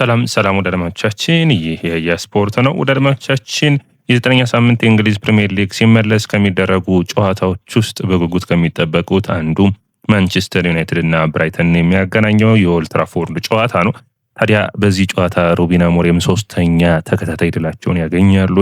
ሰላም ወደ አድማጮቻችን፣ ይህ የስፖርት ነው። ወደ አድማጮቻችን የ9ኛ ሳምንት የእንግሊዝ ፕሪሚየር ሊግ ሲመለስ ከሚደረጉ ጨዋታዎች ውስጥ በጉጉት ከሚጠበቁት አንዱ ማንቸስተር ዩናይትድ እና ብራይተን የሚያገናኘው የኦልድ ትራፎርድ ጨዋታ ነው። ታዲያ በዚህ ጨዋታ ሩበን አሞሪም ሶስተኛ ተከታታይ ድላቸውን ያገኛሉ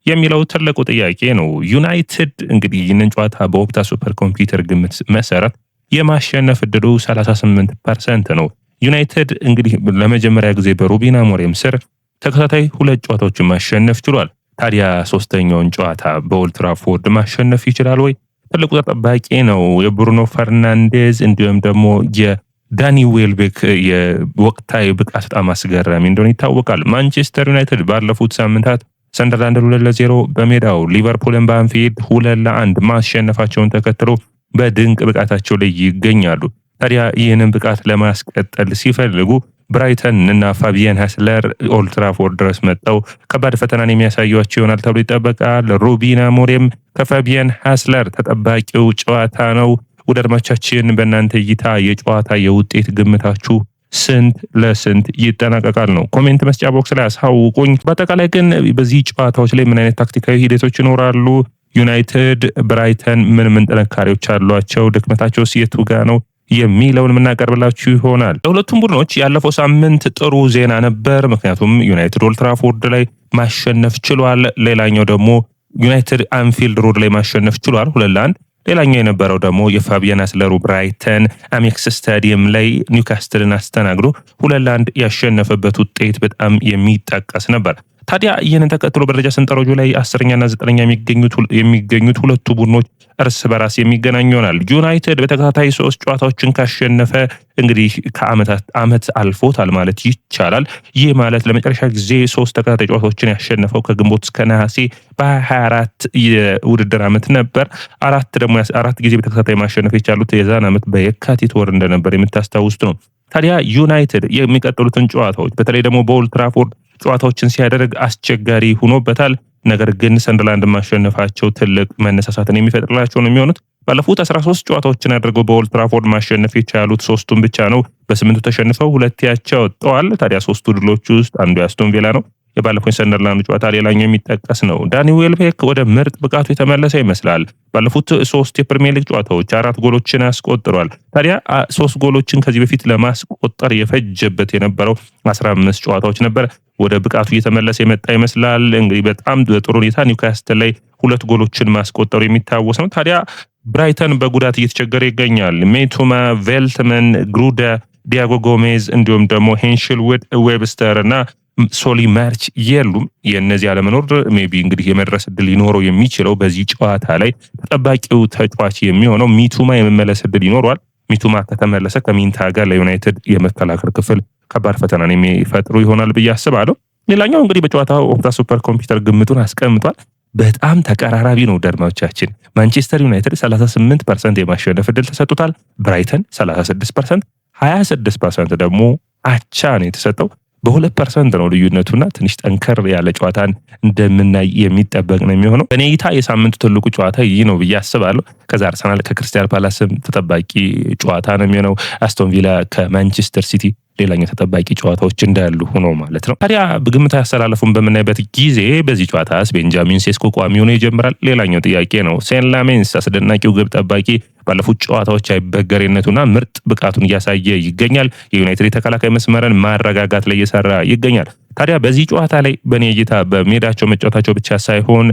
የሚለው ትልቁ ጥያቄ ነው። ዩናይትድ እንግዲህ ይህንን ጨዋታ በኦፕታ ሱፐር ኮምፒውተር ግምት መሰረት የማሸነፍ እድሉ 38% ነው። ዩናይትድ እንግዲህ ለመጀመሪያ ጊዜ በሩበን አሞሪም ስር ተከታታይ ሁለት ጨዋታዎችን ማሸነፍ ችሏል። ታዲያ ሶስተኛውን ጨዋታ በኦልድ ትራፎርድ ማሸነፍ ይችላል ወይ? ትልቁ ተጠባቂ ነው። የብሩኖ ፈርናንዴዝ እንዲሁም ደግሞ የዳኒ ዌልቤክ የወቅታዊ ብቃት በጣም አስገራሚ እንደሆነ ይታወቃል። ማንቸስተር ዩናይትድ ባለፉት ሳምንታት ሰንደርላንድን 2-0 በሜዳው ሊቨርፑልን በአንፊልድ 2-1 ማሸነፋቸውን ተከትሎ በድንቅ ብቃታቸው ላይ ይገኛሉ። ታዲያ ይህንን ብቃት ለማስቀጠል ሲፈልጉ ብራይተን እና ፋቢያን ሃስለር ኦልድ ትራፎርድ ድረስ መጥተው ከባድ ፈተናን የሚያሳዩቸው ይሆናል ተብሎ ይጠበቃል። ሩበን አሞሪም ከፋቢያን ሃስለር ተጠባቂው ጨዋታ ነው። ወደ አድማጮቻችን በእናንተ እይታ የጨዋታ የውጤት ግምታችሁ ስንት ለስንት ይጠናቀቃል ነው? ኮሜንት መስጫ ቦክስ ላይ አሳውቁኝ። በአጠቃላይ ግን በዚህ ጨዋታዎች ላይ ምን አይነት ታክቲካዊ ሂደቶች ይኖራሉ? ዩናይትድ ብራይተን ምን ጥንካሬዎች አሏቸው? ድክመታቸውስ የቱ ጋ ነው የሚለውን የምናቀርብላችሁ ይሆናል። ለሁለቱም ቡድኖች ያለፈው ሳምንት ጥሩ ዜና ነበር። ምክንያቱም ዩናይትድ ኦልድ ትራፎርድ ላይ ማሸነፍ ችሏል። ሌላኛው ደግሞ ዩናይትድ አንፊልድ ሮድ ላይ ማሸነፍ ችሏል 2-1። ሌላኛው የነበረው ደግሞ የፋቢያን ሃስለሩ ብራይተን አሜክስ ስታዲየም ላይ ኒውካስትልን አስተናግዶ 2-1 ያሸነፈበት ውጤት በጣም የሚጠቀስ ነበር። ታዲያ ይህንን ተከትሎ በደረጃ ሰንጠረዡ ላይ 10ኛና 9ኛ የሚገኙት ሁለቱ ቡድኖች እርስ በራስ የሚገናኙ ይሆናል። ዩናይትድ በተከታታይ 3 ጨዋታዎችን ካሸነፈ እንግዲህ ከዓመት አልፎታል ማለት ይቻላል። ይህ ማለት ለመጨረሻ ጊዜ 3 ተከታታይ ጨዋታዎችን ያሸነፈው ከግንቦት እስከ ነሐሴ በ24 የውድድር ዓመት ነበር። አራት ጊዜ በተከታታይ ማሸነፍ የቻሉት የዛን ዓመት በየካቲት ወር እንደነበር የምታስታውሱት ነው። ታዲያ ዩናይትድ የሚቀጥሉትን ጨዋታዎች በተለይ ደግሞ በኦልድ ትራፎርድ ጨዋታዎችን ሲያደርግ አስቸጋሪ ሆኖበታል። ነገር ግን ሰንደርላንድ ማሸነፋቸው ትልቅ መነሳሳትን የሚፈጥርላቸው ነው የሚሆኑት። ባለፉት 13 ጨዋታዎችን አድርገው በኦልድ ትራፎርድ ማሸነፍ የቻሉት 3ቱን ብቻ ነው። በ8ቱ ተሸንፈው 2 ያቻ ወጥተዋል። ታዲያ 3ቱ ድሎች ውስጥ አንዱ የአስቶን ቪላ ነው። የባለፈው ሰንደርላንድ ጨዋታ ሌላኛው የሚጠቀስ ነው። ዳኒ ዌልቤክ ወደ ምርጥ ብቃቱ የተመለሰ ይመስላል። ባለፉት 3 የፕሪሚየር ሊግ ጨዋታዎች 4 ጎሎችን አስቆጥሯል። ታዲያ 3 ጎሎችን ከዚህ በፊት ለማስቆጠር የፈጀበት የነበረው 15 ጨዋታዎች ነበር። ወደ ብቃቱ እየተመለሰ የመጣ ይመስላል። እንግዲህ በጣም በጥሩ ሁኔታ ኒውካስትል ላይ 2 ጎሎችን ማስቆጠሩ የሚታወስ ነው። ታዲያ ብራይተን በጉዳት እየተቸገረ ይገኛል። ሜቱማ፣ ቬልትመን፣ ግሩዳ፣ ዲያጎ ጎሜዝ እንዲሁም ደግሞ ሄንሽል ዌብስተር እና ሶሊ ማርች የሉም። የእነዚህ አለመኖር ሜቢ እንግዲህ የመድረስ እድል ሊኖረው የሚችለው በዚህ ጨዋታ ላይ ተጠባቂው ተጫዋች የሚሆነው ሚቱማ የመመለስ እድል ይኖረዋል። ሚቱማ ከተመለሰ ከሚንታ ጋር ለዩናይትድ የመከላከል ክፍል ከባድ ፈተናን የሚፈጥሩ ይሆናል ብዬ አስባለሁ። ሌላኛው እንግዲህ በጨዋታው ኦፕታ ሱፐር ኮምፒውተር ግምቱን አስቀምጧል። በጣም ተቀራራቢ ነው። ደርማዎቻችን ማንቸስተር ዩናይትድ 38% የማሸነፍ እድል ተሰጥቶታል። ብራይተን 36%፣ 26% ደግሞ አቻ ነው የተሰጠው። በ2% ነው ልዩነቱና ትንሽ ጠንከር ያለ ጨዋታን እንደምናይ የሚጠበቅ ነው የሚሆነው። በኔ እይታ የሳምንቱ ትልቁ ጨዋታ ይህ ነው ብዬ አስባለሁ። ከዛ አርሰናል ከክሪስታል ፓላስም ተጠባቂ ጨዋታ ነው የሚሆነው። አስቶን ቪላ ከማንቸስተር ሲቲ ሌላኛው ተጠባቂ ጨዋታዎች እንዳሉ ሆኖ ማለት ነው። ታዲያ ግምታዊ አሰላለፉን በምናይበት ጊዜ በዚህ ጨዋታስ ቤንጃሚን ሴስኮ ቋሚ ሆኖ ይጀምራል? ሌላኛው ጥያቄ ነው። ሴን ላሜንስ አስደናቂው ግብ ጠባቂ ባለፉት ጨዋታዎች አይበገሬነቱና ምርጥ ብቃቱን እያሳየ ይገኛል። የዩናይትድ የተከላካይ መስመርን ማረጋጋት ላይ እየሰራ ይገኛል። ታዲያ በዚህ ጨዋታ ላይ በኔ እይታ በሜዳቸው መጫወታቸው ብቻ ሳይሆን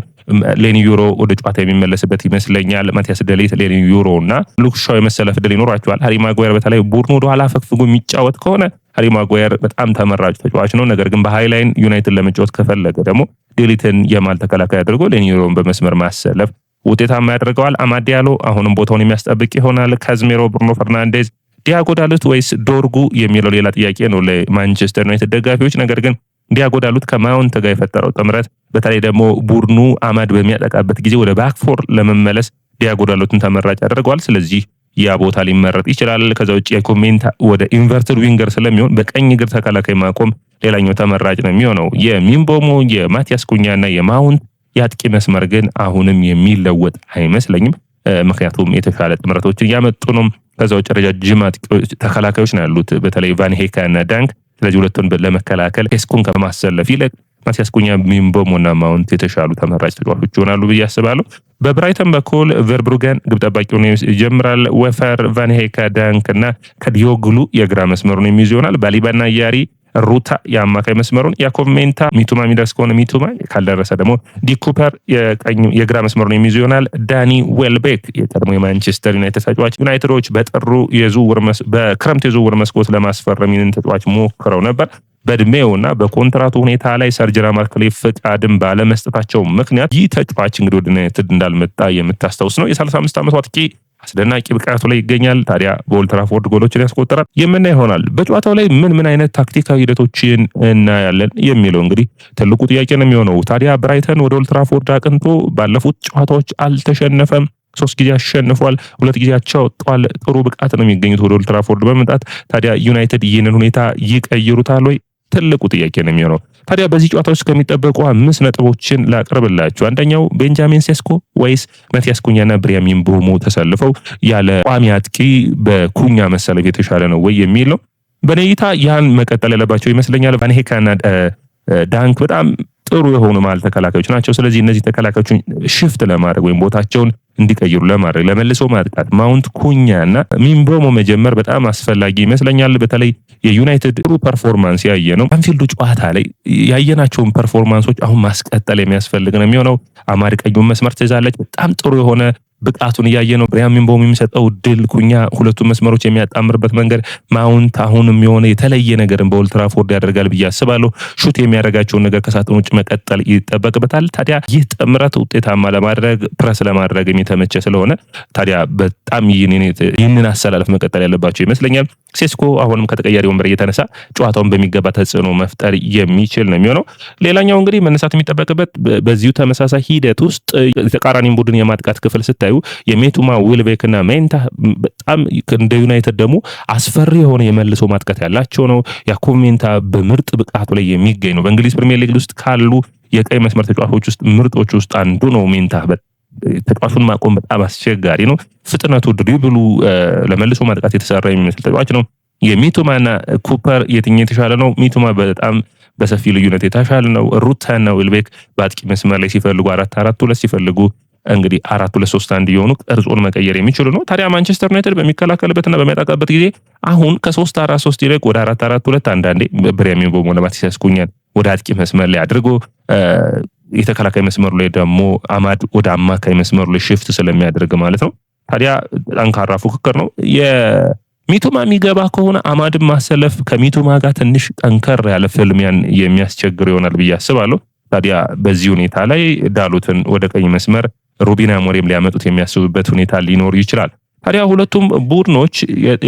ሌኒ ዩሮ ወደ ጨዋታ የሚመለስበት ይመስለኛል። ማቲያስ ደሊት፣ ሌኒ ዩሮ እና ሉክ ሻው የመሰለፍ እድል ይኖራቸዋል። ሃሪ ማጓየር በተለይ ቡድኑ ወደ ኋላ ፈግፍጎ የሚጫወት ከሆነ ሃሪ ማጓየር በጣም ተመራጭ ተጫዋች ነው። ነገር ግን በሃይላይን ዩናይትድ ለመጫወት ከፈለገ ደግሞ ዴሊትን የማል ተከላካይ አድርጎ ሌኒ ዩሮን በመስመር ማሰለፍ ውጤታማ ያደርገዋል። አማድ ዲያሎ አሁንም ቦታውን የሚያስጠብቅ ይሆናል። ካዝሜሮ፣ ብሩኖ ፈርናንዴዝ፣ ዲያጎ ዳሉት ወይስ ዶርጉ የሚለው ሌላ ጥያቄ ነው ለማንቸስተር ዩናይትድ ደጋፊዎች። ነገር ግን ዲያጎ ዳሉት ከማውንት ጋር የፈጠረው ጥምረት በተለይ ደግሞ ቡድኑ አማድ በሚያጠቃበት ጊዜ ወደ ባክፎር ለመመለስ ዲያጎ ዳሉትን ተመራጭ ያደርገዋል። ስለዚህ ያ ቦታ ሊመረጥ ይችላል። ከዛ ውጭ የኮሜንት ወደ ኢንቨርትድ ዊንገር ስለሚሆን በቀኝ እግር ተከላካይ ማቆም ሌላኛው ተመራጭ ነው የሚሆነው። የሚንቦሞ፣ የማቲያስ ኩኛና የማውንት የአጥቂ መስመር ግን አሁንም የሚለወጥ አይመስለኝም። ምክንያቱም የተሻለ ጥምረቶችን እያመጡ ነው። ከዛ ውጭ ረጃጅም ተከላካዮች ነው ያሉት። በተለይ ቫን ሄካ እና ዳንክ ስለዚህ ሁለቱን ለመከላከል ሴስኮን ከማሰለፍ ይልቅ ማቲያስ ኩኛ፣ ሚንቦሞና ማውንት የተሻሉ ተመራጭ ተጫዋቾች ይሆናሉ ብዬ አስባለሁ። በብራይተን በኩል ቨርብሩገን ግብ ጠባቂውን ይጀምራል። ወፈር፣ ቫንሄከ፣ ዳንክ እና ከዲዮግሉ የግራ መስመሩን የሚይዙ ይሆናል። ባሊባና ያሪ ሩታ የአማካይ መስመሩን፣ ያኮብ ሜንታ ሚቱማ የሚደርስ ከሆነ ሚቱማ፣ ካልደረሰ ደግሞ ዲኩፐር የግራ መስመሩን የሚይዙ ይሆናል። ዳኒ ዌልቤክ የቀድሞ የማንቸስተር ዩናይትድ ተጫዋች ዩናይትዶች በክረምት የዝውውር መስኮት ለማስፈረም ይህንን ተጫዋች ሞክረው ነበር። በእድሜውና በኮንትራቱ ሁኔታ ላይ ሰር ጂም ራትክሊፍ ፍቃድን ባለመስጠታቸው ምክንያት ይህ ተጫዋች እንግዲህ ወደ ዩናይትድ እንዳልመጣ የምታስታውስ ነው። የ35 ዓመቱ አጥቂ አስደናቂ ብቃቱ ላይ ይገኛል። ታዲያ በኦልድ ትራፎርድ ጎሎችን ያስቆጠራል። የምናየው ይሆናል። በጨዋታው ላይ ምን አይነት ታክቲካዊ ሂደቶችን እናያለን የሚለው እንግዲህ ትልቁ ጥያቄ ነው የሚሆነው። ታዲያ ብራይተን ወደ ኦልድ ትራፎርድ አቅንቶ ባለፉት ጨዋታዎች አልተሸነፈም። 3 ጊዜ አሸንፏል፣ 2 ጊዜ አቻ ወጥቷል። ጥሩ ብቃት ነው የሚገኙት ወደ ኦልድ ትራፎርድ በመምጣት። ታዲያ ዩናይትድ ይህንን ሁኔታ ይቀይሩታል ወይ? ትልቁ ጥያቄ ነው የሚሆነው። ታዲያ በዚህ ጨዋታ ውስጥ ከሚጠበቁ 5 ነጥቦችን ላቅርብላችሁ። አንደኛው ቤንጃሚን ሴስኮ ወይስ ማቲያስ ኩኛና ብሪያን ሚንቦሞ ተሰልፈው ያለ ቋሚ አጥቂ በኩኛ መሰለፍ የተሻለ ነው ወይ የሚል ነው። በኔ እይታ ያን መቀጠል ያለባቸው ይመስለኛል። ቫንሄካና ዳንክ በጣም ጥሩ የሆኑ መሀል ተከላካዮች ናቸው። ስለዚህ እነዚህ ተከላካዮችን ሽፍት ለማድረግ ወይም ቦታቸውን እንዲቀይሩ ለማድረግ ለመልሶ ማጥቃት ማውንት ኩኛና ሚንቦሞ መጀመር በጣም አስፈላጊ ይመስለኛል። በተለይ የዩናይትድ ጥሩ ፐርፎርማንስ ያየ ነው። አንፊልዱ ጨዋታ ላይ ያየናቸውን ፐርፎርማንሶች አሁን ማስቀጠል የሚያስፈልግ ነው የሚሆነው። አማድ ቀኙን መስመር ትይዛለች። በጣም ጥሩ የሆነ ብቃቱን እያየ ነው። ብሪያን ሚንቦሞ የሚሰጠው ድል፣ ኩኛ ሁለቱም መስመሮች የሚያጣምርበት መንገድ፣ ማውንት አሁንም የሆነ የተለየ ነገርን በኦልድ ትራፎርድ ያደርጋል ብዬ አስባለሁ። ሹት የሚያደርጋቸውን ነገር ከሳጥን ውጭ መቀጠል ይጠበቅበታል። ታዲያ ይህ ጥምረት ውጤታማ ለማድረግ ፕረስ ለማድረግ የተመቸ ስለሆነ ታዲያ በጣም ይህንን አሰላለፍ መቀጠል ያለባቸው ይመስለኛል። ሴስኮ አሁንም ከተቀያሪ ወንበር እየተነሳ ጨዋታውን በሚገባ ተጽዕኖ መፍጠር የሚችል ነው የሚሆነው። ሌላኛው እንግዲህ መነሳት የሚጠበቅበት በዚሁ ተመሳሳይ ሂደት ውስጥ የተቃራኒ ቡድን የማጥቃት ክፍል ስታዩ የሜቱማ ዊልቤክና ሜንታ በጣም እንደ ዩናይትድ ደግሞ አስፈሪ የሆነ የመልሶ ማጥቃት ያላቸው ነው። ያኮብ ሜንታ በምርጥ ብቃቱ ላይ የሚገኝ ነው። በእንግሊዝ ፕሪሚየር ሊግ ውስጥ ካሉ የቀይ መስመር ተጫዋቾች ውስጥ ምርጦች ውስጥ አንዱ ነው። ሜንታ ተጫዋቹን ማቆም በጣም አስቸጋሪ ነው። ፍጥነቱ፣ ድሪብሉ ለመልሶ ማጥቃት የተሰራ የሚመስል ተጫዋች ነው። የሚቱማና ኩፐር የትኛው የተሻለ ነው? ሚቱማ በጣም በሰፊ ልዩነት የተሻለ ነው። ሩታና ዊልቤክ በአጥቂ መስመር ላይ ሲፈልጉ 4-4-2 ሲፈልጉ እንግዲህ 4-2-3-1 የሆኑ ቅርጹን መቀየር የሚችሉ ነው። ታዲያ ማንቸስተር ዩናይትድ በሚከላከልበትና በሚያጠቃበት ጊዜ አሁን ከ3-4-3 ይልቅ ወደ 4-4-2 አንዳንዴ ብሪያን ሚንቦሞ ማቲያስ ኩኛን ወደ አጥቂ መስመር ላይ አድርጎ የተከላካይ መስመሩ ላይ ደግሞ አማድ ወደ አማካይ መስመሩ ላይ ሽፍት ስለሚያደርግ ማለት ነው። ታዲያ ጠንካራ ፉክክር ነው። የሚቱማ የሚገባ ከሆነ አማድን ማሰለፍ ከሚቱማ ጋር ትንሽ ጠንከር ያለ ፍልሚያን የሚያስቸግር ይሆናል ብዬ አስባለሁ። ታዲያ በዚህ ሁኔታ ላይ ዳሎትን ወደ ቀኝ መስመር ሩበን አሞሪም ሊያመጡት የሚያስቡበት ሁኔታ ሊኖር ይችላል። ታዲያ ሁለቱም ቡድኖች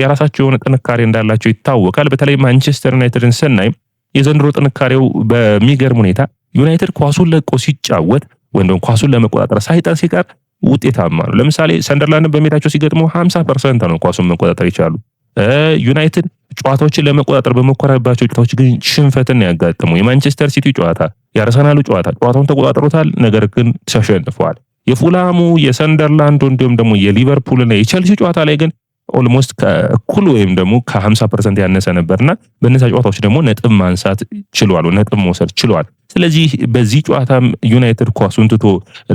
የራሳቸው የሆነ ጥንካሬ እንዳላቸው ይታወቃል። በተለይ ማንቸስተር ዩናይትድን ስናይ የዘንድሮ ጥንካሬው በሚገርም ሁኔታ ዩናይትድ ኳሱን ለቆ ሲጫወት ወይም ደግሞ ኳሱን ለመቆጣጠር ሳይጠር ሲቀር ውጤታማ ነው። ለምሳሌ ሰንደርላንድን በሜዳቸው ሲገጥሙ 50% ነው ኳሱን መቆጣጠር ይቻሉ። ዩናይትድ ጨዋታዎችን ለመቆጣጠር በመኮረባቸው ጨዋታዎች ግን ሽንፈትን ያጋጠመው የማንቸስተር ሲቲ ጨዋታ፣ የአርሰናሉ ጨዋታውን ተቆጣጥሮታል፣ ነገር ግን ተሸንፈዋል። የፉላሙ፣ የሰንደርላንድ እንዲሁም ደግሞ የሊቨርፑልና የቼልሲ ጨዋታ ላይ ግን ኦልሞስት ከእኩል ወይም ደግሞ ከ50% ያነሰ ነበርና በእነዛ ጨዋታዎች ደግሞ ነጥብ ማንሳት ችሏል፣ ነጥብ መውሰድ ችሏል። ስለዚህ በዚህ ጨዋታም ዩናይትድ ኳሱን ትቶ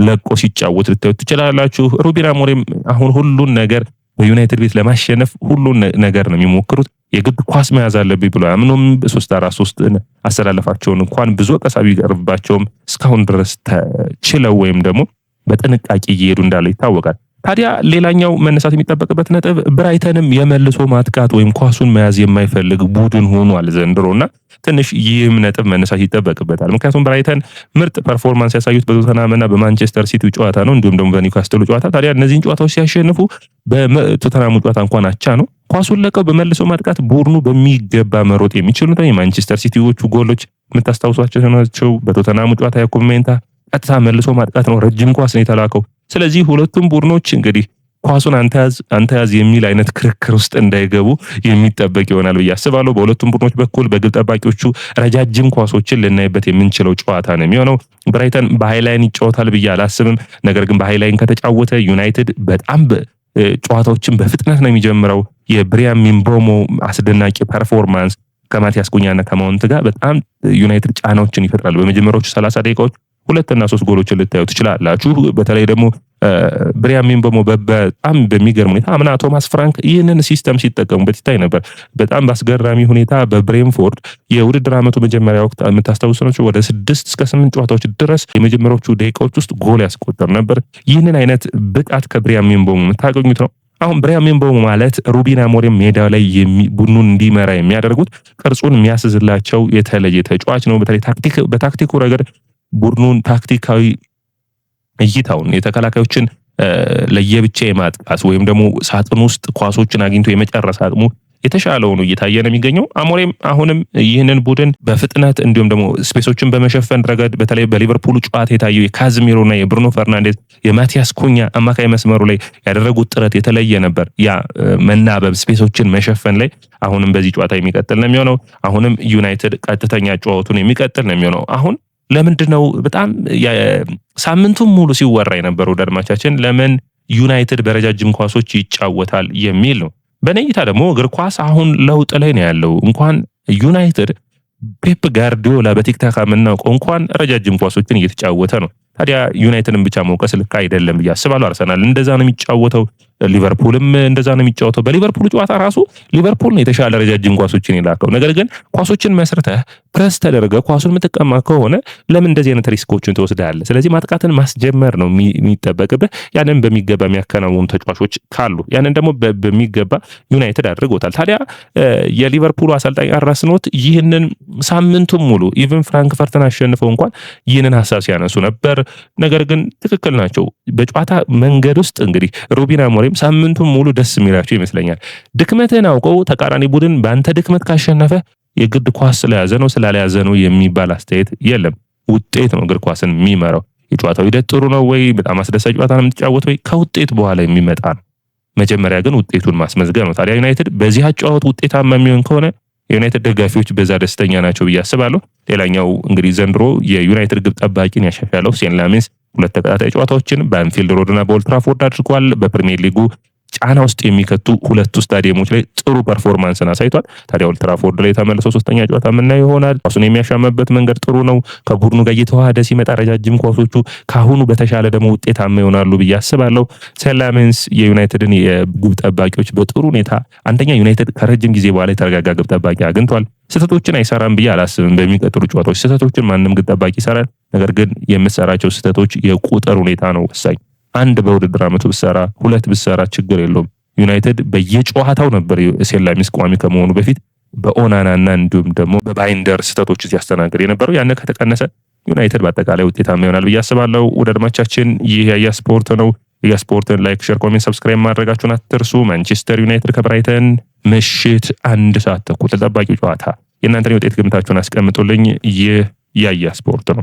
ለቆ ሲጫወት ልታዩት ትችላላችሁ። ሩበን አሞሪም አሁን ሁሉን ነገር በዩናይትድ ቤት ለማሸነፍ ሁሉን ነገር ነው የሚሞክሩት። የግድ ኳስ መያዝ አለብኝ ብሎ አምኖም 3-4-3 አሰላለፋቸውን እንኳን ብዙ ወቀሳ ቢቀርብባቸውም እስካሁን ድረስ ተችለው ወይም ደግሞ በጥንቃቄ እየሄዱ እንዳለ ይታወቃል። ታዲያ ሌላኛው መነሳት የሚጠበቅበት ነጥብ ብራይተንም የመልሶ ማጥቃት ወይም ኳሱን መያዝ የማይፈልግ ቡድን ሆኗል ዘንድሮና ትንሽ ይህም ነጥብ መነሳት ይጠበቅበታል። ምክንያቱም ብራይተን ምርጥ ፐርፎርማንስ ያሳዩት በቶተናምና በማንቸስተር ሲቲ ጨዋታ ነው፣ እንዲሁም ደግሞ በኒውካስትሉ ጨዋታ። ታዲያ እነዚህን ጨዋታዎች ሲያሸንፉ በቶተናሙ ጨዋታ እንኳን አቻ ነው። ኳሱን ለቀው በመልሶ ማጥቃት ቡድኑ በሚገባ መሮጥ የሚችሉ ነው። የማንቸስተር ሲቲዎቹ ጎሎች የምታስታውሷቸው ናቸው። በቶተናሙ ጨዋታ ያኮብ ሜንታ ቀጥታ መልሶ ማጥቃት ነው፣ ረጅም ኳስ ነው የተላከው። ስለዚህ ሁለቱም ቡድኖች እንግዲህ ኳሱን አንተ ያዝ የሚል አይነት ክርክር ውስጥ እንዳይገቡ የሚጠበቅ ይሆናል ብዬ አስባለሁ። በሁለቱም ቡድኖች በኩል በግብ ጠባቂዎቹ ረጃጅም ኳሶችን ልናይበት የምንችለው ጨዋታ ነው የሚሆነው። ብራይተን በሃይላይን ይጫወታል ብዬ አላስብም። ነገር ግን በሃይላይን ከተጫወተ ዩናይትድ በጣም ጨዋታዎችን በፍጥነት ነው የሚጀምረው። የብሪያን ሚንቦሞ አስደናቂ ፐርፎርማንስ ከማቲያስ ኩኛና ከማውንት ጋር በጣም ዩናይትድ ጫናዎችን ይፈጥራል። በመጀመሪያዎቹ 30 ደቂቃዎች 2 እና 3 ጎሎችን ልታዩ ትችላላችሁ። በተለይ ደግሞ ብሪያን ምቤሞ በጣም በሚገርም ሁኔታ አምና ቶማስ ፍራንክ ይህንን ሲስተም ሲጠቀሙበት ይታይ ነበር። በጣም በአስገራሚ ሁኔታ በብሬንፎርድ የውድድር ዓመቱ መጀመሪያ ወቅት የምታስታውሱ ናቸው ወደ 6 እስከ 8 ጨዋታዎች ድረስ የመጀመሪያዎቹ ደቂቃዎች ውስጥ ጎል ያስቆጠር ነበር። ይህንን አይነት ብቃት ከብሪያን ምቤሞ የምታገኙት ነው። አሁን ብሪያን ምቤሞ ማለት ሩበን አሞሪም ሜዳ ላይ ቡድኑን እንዲመራ የሚያደርጉት ቅርጹን የሚያስዝላቸው የተለየ ተጫዋች ነው። በተለይ በታክቲኩ ረገድ ቡድኑን ታክቲካዊ እይታውን የተከላካዮችን ለየብቻ የማጥቃት ወይም ደግሞ ሳጥን ውስጥ ኳሶችን አግኝቶ የመጨረስ አቅሙ የተሻለው ነው እየታየ ነው የሚገኘው። አሞሪም አሁንም ይህንን ቡድን በፍጥነት እንዲሁም ደግሞ ስፔሶችን በመሸፈን ረገድ በተለይ በሊቨርፑል ጨዋታ የታየው የካዝሚሮና የብሩኖ ፈርናንዴዝ የማቲያስ ኩኛ አማካይ መስመሩ ላይ ያደረጉት ጥረት የተለየ ነበር። ያ መናበብ ስፔሶችን መሸፈን ላይ አሁንም በዚህ ጨዋታ የሚቀጥል ነው የሚሆነው። አሁንም ዩናይትድ ቀጥተኛ ጨዋታውን የሚቀጥል ነው የሚሆነው። አሁን ለምንድነው በጣም ሳምንቱን ሙሉ ሲወራ የነበረው አድማቻችን ለምን ዩናይትድ በረጃጅም ኳሶች ይጫወታል የሚል ነው። በኔ እይታ ደግሞ እግር ኳስ አሁን ለውጥ ላይ ነው ያለው። እንኳን ዩናይትድ ፔፕ ጋርዲዮላ በቲክታክ የምናውቀው እንኳን ረጃጅም ኳሶችን እየተጫወተ ነው። ታዲያ ዩናይትድን ብቻ መውቀስ ልክ አይደለም ብዬ አስባለሁ። አርሰናል እንደዛ ነው የሚጫወተው፣ ሊቨርፑልም እንደዛ ነው የሚጫወተው። በሊቨርፑል ጨዋታ ራሱ ሊቨርፑል ነው የተሻለ ረጃጅም ኳሶችን የላከው። ነገር ግን ኳሶችን መስርተህ ፕረስ ተደረገ ኳሱን የምትቀማ ከሆነ ለምን እንደዚህ አይነት ሪስኮችን ትወስዳለህ? ስለዚህ ማጥቃትን ማስጀመር ነው የሚጠበቅብህ። ያንን በሚገባ የሚያከናውኑ ተጫዋቾች ካሉ ያንን ደግሞ በሚገባ ዩናይትድ አድርጎታል። ታዲያ የሊቨርፑሉ አሰልጣኝ አርነ ስሎት ይህንን ሳምንቱን ሙሉ ኢቭን ፍራንክፈርትን አሸንፈው እንኳን ይህንን ሐሳብ ሲያነሱ ነበር። ነገር ግን ትክክል ናቸው። በጨዋታ መንገድ ውስጥ እንግዲህ ሩበን አሞሪም ሳምንቱን ሙሉ ደስ የሚላቸው ይመስለኛል። ድክመትን አውቀው ተቃራኒ ቡድን በአንተ ድክመት ካሸነፈ የግድ ኳስ ስለያዘ ነው ስላልያዘ ነው የሚባል አስተያየት የለም። ውጤት ነው እግር ኳስን የሚመራው። የጨዋታው ሂደት ጥሩ ነው ወይ፣ በጣም አስደሳች ጨዋታ ነው የምትጫወት ወይ፣ ከውጤት በኋላ የሚመጣ ነው። መጀመሪያ ግን ውጤቱን ማስመዝገብ ነው። ታዲያ ዩናይትድ በዚህ አጨዋወት ውጤታማ የሚሆን ከሆነ የዩናይትድ ደጋፊዎች በዛ ደስተኛ ናቸው ብዬ አስባለሁ። ሌላኛው እንግዲህ ዘንድሮ የዩናይትድ ግብ ጠባቂን ያሻሻለው ሴን ላሜንስ 2 ተከታታይ ጨዋታዎችን በአንፊልድ ሮድና በኦልድ ትራፎርድ አድርጓል። በፕሪሚየር ሊጉ ጫና ውስጥ የሚከቱ 2 ስታዲየሞች ላይ ጥሩ ፐርፎርማንስን አሳይቷል። ታዲያ ኦልድ ትራፎርድ ላይ ተመልሶ 3ኛ ጨዋታ የምናየው ይሆናል። ኳሱን የሚያሻመበት መንገድ ጥሩ ነው። ከቡድኑ ጋር እየተዋሃደ ሲመጣ ረጃጅም ኳሶቹ ካሁኑ በተሻለ ደግሞ ውጤታማ ይሆናሉ ብዬ አስባለሁ። ሴን ላሜንስ የዩናይትድን የግብ ጠባቂዎች በጥሩ ሁኔታ አንደኛ ዩናይትድ ከረጅም ጊዜ በኋላ የተረጋጋ ግብ ጠባቂ አግኝቷል። ስህተቶችን አይሰራም ብዬ አላስብም። በሚቀጥሉ ጨዋታዎች ስህተቶችን ማንም ግብ ጠባቂ ይሰራል። ነገር ግን የምሰራቸው ስህተቶች የቁጥር ሁኔታ ነው ወሳኝ። 1 በውድድር ዓመቱ ብሰራ 2 ብሰራ ችግር የለውም። ዩናይትድ በየጨዋታው ነበር ሴን ላሜንስ ቋሚ ከመሆኑ በፊት በኦናናና እንዲሁም ደግሞ በባይንደር ስህተቶች ሲያስተናግድ የነበረው ያን ከተቀነሰ ዩናይትድ በአጠቃላይ ውጤታማ ይሆናል ብዬ አስባለሁ። ውድ አድማጮቻችን ይህ ያያ ስፖርት ነው። ያያ ስፖርትን ላይክ፣ ሼር፣ ኮሜንት፣ ሰብስክራይብ ማድረጋችሁን አትርሱ። ማንቸስተር ዩናይትድ ከብራይተን ምሽት 1 ሰዓት ተኩል ተጠባቂው ጨዋታ። የእናንተን የውጤት ግምታችሁን አስቀምጡልኝ። ይህ ያያ ስፖርት ነው።